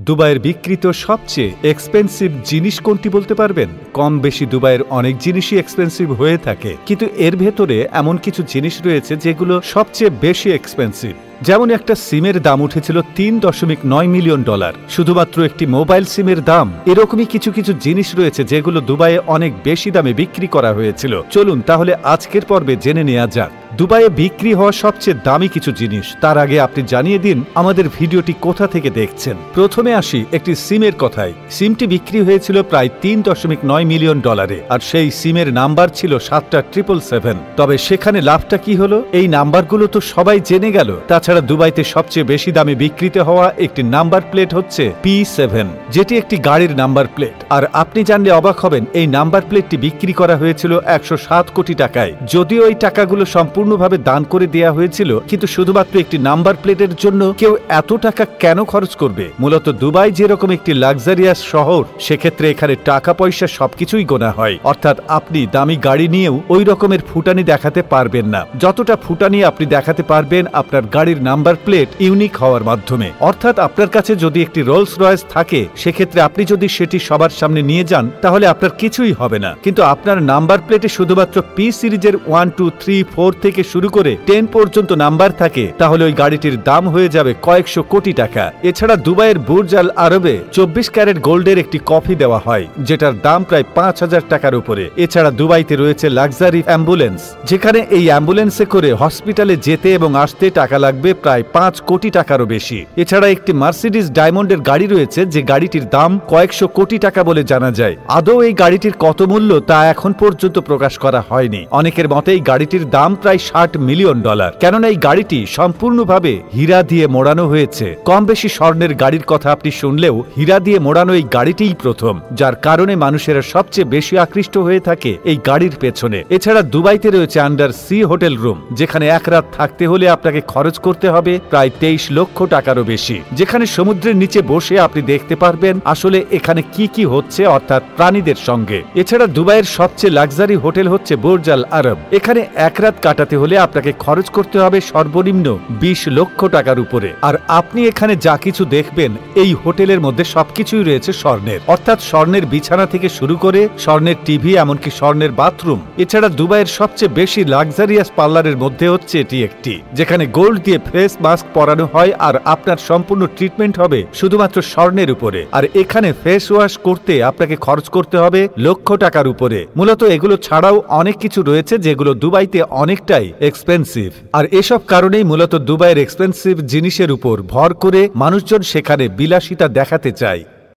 দুবাইয়ের বিক্রিত সবচেয়ে এক্সপেন্সিভ জিনিস কোনটি বলতে পারবেন? কম বেশি দুবাইয়ের অনেক জিনিসই এক্সপেন্সিভ হয়ে থাকে, কিন্তু এর ভেতরে এমন কিছু জিনিস রয়েছে যেগুলো সবচেয়ে বেশি এক্সপেন্সিভ। যেমন একটা সিমের দাম উঠেছিল $3.9 মিলিয়ন, শুধুমাত্র একটি মোবাইল সিমের দাম। এরকমই কিছু কিছু জিনিস রয়েছে যেগুলো দুবাইয়ে অনেক বেশি দামে বিক্রি করা হয়েছিল। চলুন তাহলে আজকের পর্বে জেনে নেওয়া যাক দুবাইয়ে বিক্রি হওয়া সবচেয়ে দামি কিছু জিনিস। তার আগে আপনি জানিয়ে দিন আমাদের ভিডিওটি কোথা থেকে দেখছেন। প্রথমে আসি একটি সিমের কথায়। সিমটি বিক্রি হয়েছিল প্রায় $3.9 মিলিয়ন, আর সেই সিমের নাম্বার ছিল 7টা 777। তবে সেখানে লাভটা কি হলো? এই নাম্বারগুলো তো সবাই জেনে গেল। তাছাড়া দুবাইতে সবচেয়ে বেশি দামে বিক্রিত হওয়া একটি নাম্বার প্লেট হচ্ছে P7, যেটি একটি গাড়ির নাম্বার প্লেট। আর আপনি জানলে অবাক হবেন, এই নাম্বার প্লেটটি বিক্রি করা হয়েছিল 107 কোটি টাকায়। যদিও এই টাকাগুলো সম্পূর্ণভাবে দান করে দেয়া হয়েছিল, কিন্তু শুধুমাত্র একটি নাম্বার প্লেটের জন্য কেউ এত টাকা কেন খরচ করবে? মূলত দুবাই যেরকম একটি লাক্সারিয়াস শহর, সেক্ষেত্রে এখানে টাকা পয়সা সবকিছুই গোনা হয়। অর্থাৎ আপনি দামি গাড়ি নিয়েও ওই রকমের ফুটানি দেখাতে পারবেন না, যতটা ফুটানি আপনি দেখাতে পারবেন আপনার গাড়ির নাম্বার প্লেট ইউনিক হওয়ার মাধ্যমে। অর্থাৎ আপনার কাছে যদি একটি রোলস রয়েস থাকে, সেক্ষেত্রে আপনি যদি সেটি সবার সামনে নিয়ে যান তাহলে আপনার কিছুই হবে না। কিন্তু আপনার নাম্বার প্লেটে শুধুমাত্র পি সিরিজের 1, 2, 3, 4 থেকে শুরু করে 10 পর্যন্ত নাম্বার থাকে, তাহলে ওই গাড়িটির দাম হয়ে যাবে কয়েকশো কোটি টাকা। এছাড়া দুবাইয়ের বুর্জ আল আরবে 24 ক্যারেট গোল্ডের একটি কফি দেওয়া হয়, যেটার দাম প্রায় 5,000 টাকার উপরে। এছাড়া দুবাইতে রয়েছে লাক্সারি অ্যাম্বুলেন্স, যেখানে এই অ্যাম্বুলেন্সে করে হসপিটালে যেতে এবং আসতে টাকা লাগবে প্রায় 5 কোটি টাকারও বেশি। এছাড়া একটি মার্সিডিজ ডায়মন্ডের গাড়ি রয়েছে, যে গাড়িটির দাম কয়েকশো কোটি টাকা বলে জানা যায়। আদৌ এই গাড়িটির কত মূল্য তা এখন পর্যন্ত প্রকাশ করা হয়নি। অনেকের মতে এই গাড়িটির দাম প্রায় $60 মিলিয়ন, কেননা এই গাড়িটি সম্পূর্ণভাবে হীরা দিয়ে মোড়ানো হয়েছে। কম বেশি স্বর্ণের গাড়ির কথা আপনি শুনলেও হীরা দিয়ে মোড়ানো এই গাড়িটিই প্রথম, যার কারণে মানুষেরা সবচেয়ে বেশি আকৃষ্ট হয়ে থাকে এই গাড়ির পেছনে। এছাড়া দুবাইতে রয়েছে আন্ডার সি হোটেল রুম, যেখানে এক রাত থাকতে হলে আপনাকে খরচ করতে হবে প্রায় 23 লক্ষ টাকারও বেশি, যেখানে সমুদ্রের নিচে বসে আপনি দেখতে পারবেন আসলে এখানে কি কি হচ্ছে, অর্থাৎ প্রাণীদের সঙ্গে। এছাড়া দুবাইয়ের সবচেয়ে লাক্সারি হোটেল হচ্ছে বুর্জ আল আরব। এখানে এক রাত কাটাতে হলে আপনাকে খরচ করতে হবে সর্বনিম্ন 20 লক্ষ টাকার উপরে। আর আপনি এখানে যা কিছু দেখবেন, এই হোটেলের মধ্যে সবকিছুই রয়েছে স্বর্ণের, অর্থাৎ স্বর্ণের বিছানা থেকে শুরু করে স্বর্ণের টিভি, এমনকি স্বর্ণের বাথরুম। এছাড়া দুবাইয়ের সবচেয়ে বেশি লাক্সারিয়াস পার্লারের মধ্যে হচ্ছে এটি একটি, যেখানে গোল্ড দিয়ে ফেস মাস্ক পরানো হয়, আর আপনার সম্পূর্ণ ট্রিটমেন্ট হবে শুধুমাত্র স্বর্ণের উপরে। আর এখানে ফেস ওয়াশ করতে আপনাকে খরচ করতে হবে লক্ষ টাকার উপরে। মূলত এগুলো ছাড়াও অনেক কিছু রয়েছে যেগুলো দুবাইতে অনেকটাই এক্সপেন্সিভ। আর এসব কারণেই মূলত দুবাইয়ের এক্সপেন্সিভ জিনিসের উপর ভর করে মানুষজন সেখানে বিলাসিতা দেখাতে চায়।